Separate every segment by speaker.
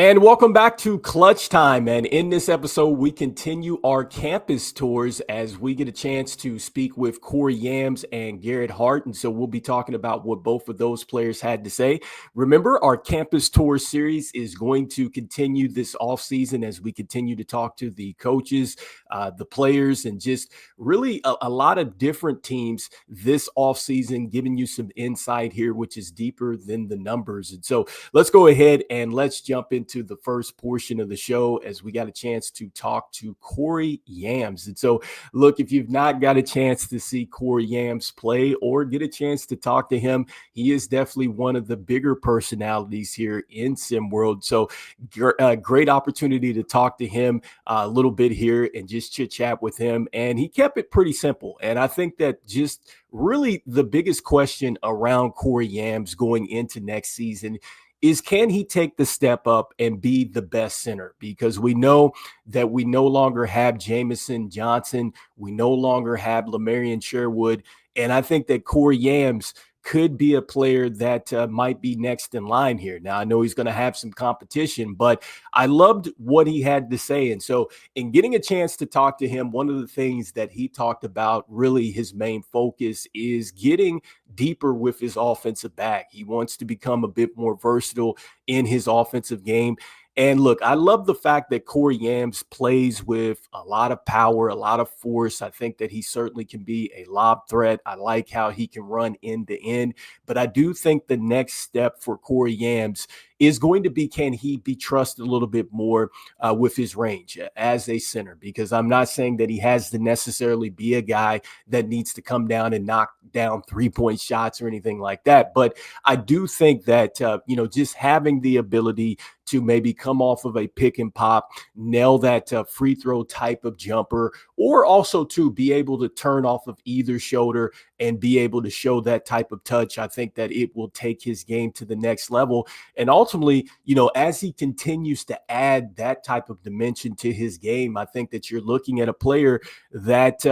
Speaker 1: And welcome back to Clutch Time. And in this episode, we continue our campus tours as we get a chance to speak with Corey Yams and Garret Hart. And so we'll be talking about what both of those players had to say. Remember, our campus tour series is going to continue this offseason as we continue to talk to the coaches, the players, and just really a lot of different teams this offseason, giving you some insight here, which is deeper than the numbers. And so let's go ahead and let's jump into the first portion of the show as we got a chance to talk to Corey Yams. And so, look, if you've not got a chance to see Corey Yams play or get a chance to talk to him, he is definitely one of the bigger personalities here in SimWorld. So, great opportunity to talk to him a little bit here and just chit chat with him. And he kept it pretty simple. And I think that just really the biggest question around Corey Yams going into next season is, can he take the step up and be the best center? Because we know that we no longer have Jamison Johnson. We no longer have Lamarian Sherwood. And I think that Corey Yams could be a player that might be next in line here. Now, I know he's going to have some competition, but I loved what he had to say. And so in getting a chance to talk to him, one of the things that he talked about, really his main focus, is getting deeper with his offensive back. He wants to become a bit more versatile in his offensive game. And look, I love the fact that Corey Yams plays with a lot of power, a lot of force. I think that he certainly can be a lob threat. I like how he can run end to end. But I do think the next step for Corey Yams is going to be, can he be trusted a little bit more with his range as a center? Because I'm not saying that he has to necessarily be a guy that needs to come down and knock down 3-point shots or anything like that. But I do think that, just having the ability to maybe come off of a pick and pop, nail that free throw type of jumper, or also to be able to turn off of either shoulder and be able to show that type of touch. I think that it will take his game to the next level. And ultimately, as he continues to add that type of dimension to his game, I think that you're looking at a player that,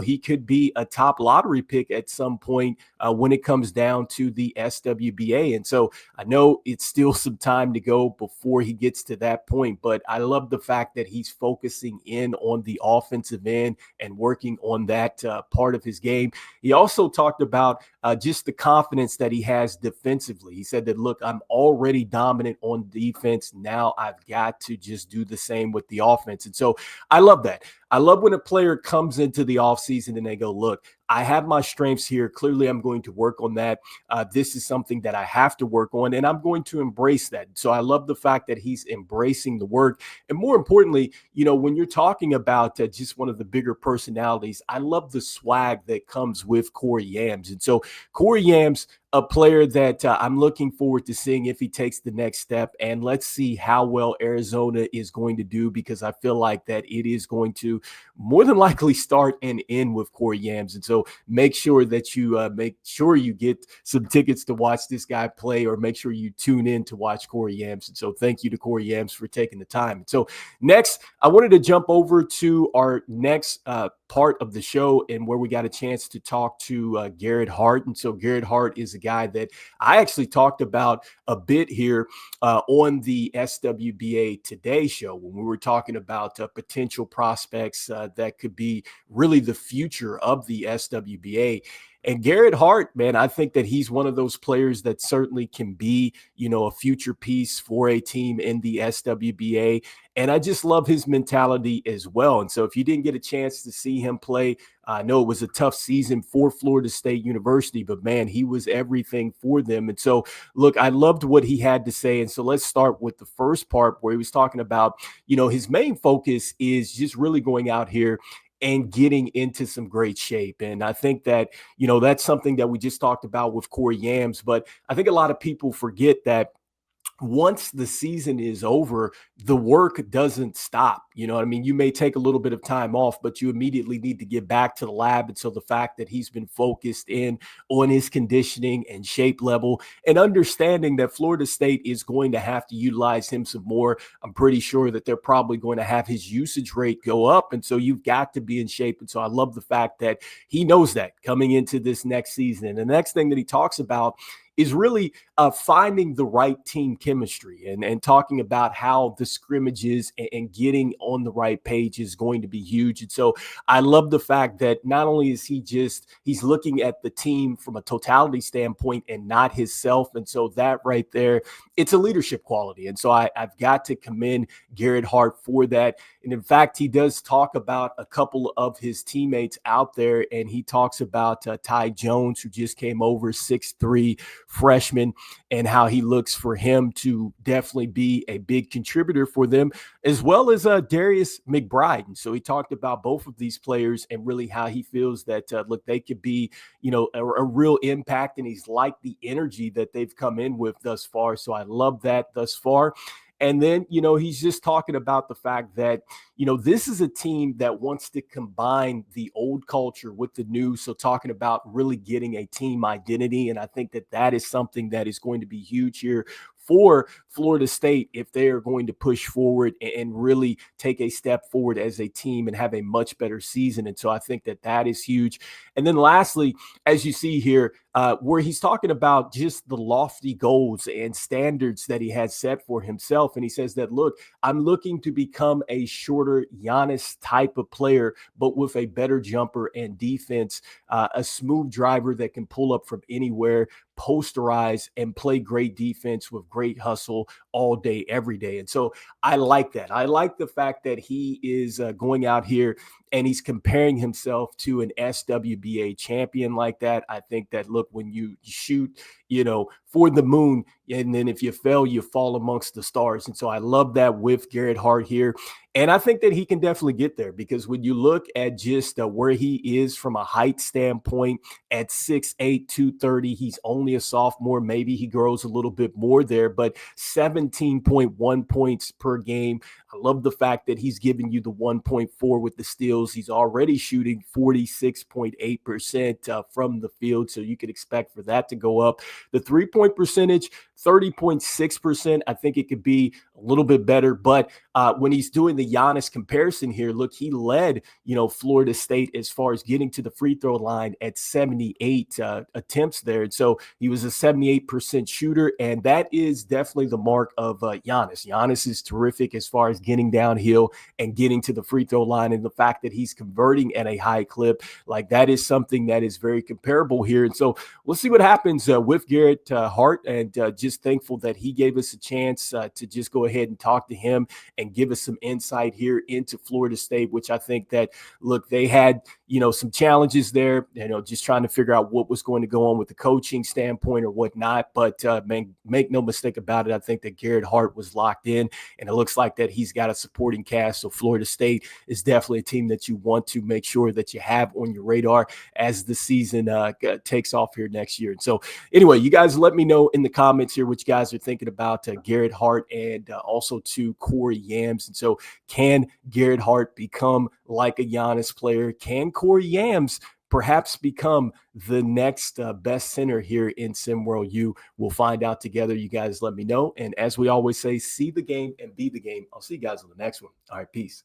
Speaker 1: he could be a top lottery pick at some point when it comes down to the SWBA. And so I know it's still some time to go before he gets to that point, but I love the fact that he's focusing in on the offensive end and working on that part of his game. He also talked about just the confidence that he has defensively. He said that, look, I'm already dominant on defense. Now I've got to just do the same with the offense. And so I love that. I love when a player comes into the offseason and they go, look, I have my strengths here. Clearly, I'm going to work on that. This is something that I have to work on, and I'm going to embrace that. So I love the fact that he's embracing the work. And more importantly, when you're talking about just one of the bigger personalities, I love the swag that comes with Corey Yams. And so Corey Yams, a player that I'm looking forward to seeing if he takes the next step. And let's see how well Arizona is going to do, because I feel like that it is going to more than likely start and end with Corey Yams. And so make sure that you get some tickets to watch this guy play, or make sure you tune in to watch Corey Yams. And so thank you to Corey Yams for taking the time. And so next, I wanted to jump over to our next part of the show, and where we got a chance to talk to Garret Hart. And so Garret Hart is a guy that I actually talked about a bit here on the SWBA Today show, when we were talking about potential prospects that could be really the future of the SWBA. And Garret Hart, man, I think that he's one of those players that certainly can be, a future piece for a team in the SWBA. And I just love his mentality as well. And so if you didn't get a chance to see him play, I know it was a tough season for Florida State University, but man, he was everything for them. And so, look, I loved what he had to say. And so let's start with the first part, where he was talking about, his main focus is just really going out here and getting into some great shape. And I think that, that's something that we just talked about with Corey Yams. But I think a lot of people forget that once the season is over, the work doesn't stop. You know what I mean? You may take a little bit of time off, but you immediately need to get back to the lab. And so the fact that he's been focused in on his conditioning and shape level, and understanding that Florida State is going to have to utilize him some more, I'm pretty sure that they're probably going to have his usage rate go up. And so you've got to be in shape. And so I love the fact that he knows that coming into this next season. And the next thing that he talks about is really finding the right team chemistry and talking about how the scrimmages and getting on the right page is going to be huge. And so I love the fact that not only is he's looking at the team from a totality standpoint and not himself. And so that right there, it's a leadership quality. And so I've got to commend Garret Hart for that. And in fact, he does talk about a couple of his teammates out there, and he talks about Ty Jones, who just came over, 6'3" freshman, and how he looks for him to definitely be a big contributor for them, as well as Darius McBride. And so he talked about both of these players and really how he feels that, look, they could be, a real impact, and he's liked the energy that they've come in with thus far. So I love that thus far. And then, he's just talking about the fact that, this is a team that wants to combine the old culture with the new. So talking about really getting a team identity. And I think that that is something that is going to be huge here for Florida State if they are going to push forward and really take a step forward as a team and have a much better season. And so I think that that is huge. And then lastly, as you see here, where he's talking about just the lofty goals and standards that he has set for himself. And he says that, look, I'm looking to become a shorter Giannis type of player, but with a better jumper and defense, a smooth driver that can pull up from anywhere, posterize, and play great defense with great hustle all day, every day. And so I like that. I like the fact that he is going out here and he's comparing himself to an SWBA champion like that. I think that, look, when you shoot, for the moon, and then if you fail, you fall amongst the stars. And so I love that with Garret Hart here. And I think that he can definitely get there, because when you look at just where he is from a height standpoint at 6'8", 230, he's only a sophomore. Maybe he grows a little bit more there, but 17.1 points per game. I love the fact that he's giving you the 1.4 with the steals. He's already shooting 46.8% from the field, so you could expect for that to go up. The three-point percentage, 30.6%. I think it could be a little bit better, but when he's doing the Giannis comparison here, look, he led, Florida State as far as getting to the free throw line at 78 attempts there. And so he was a 78% shooter, and that is definitely the mark of Giannis. Giannis is terrific as far as getting downhill and getting to the free throw line, and the fact that he's converting at a high clip, like that is something that is very comparable here. And so we'll see what happens with Garret Hart, and just thankful that he gave us a chance to just go ahead and talk to him and give us some insight here into Florida State, which I think that, look, they had, some challenges there, just trying to figure out what was going to go on with the coaching standpoint or whatnot. But make no mistake about it, I think that Garret Hart was locked in, and it looks like that he's got a supporting cast. So Florida State is definitely a team that you want to make sure that you have on your radar as the season takes off here next year. And so anyway, you guys let me know in the comments here what you guys are thinking about Garret Hart, and also to Corey Yams. And so can Garret Hart become like a Giannis player? Can Corey Yams perhaps become the next best center here in SimWorld U? We'll find out together. You guys let me know. And as we always say, see the game and be the game. I'll see you guys on the next one. All right, peace.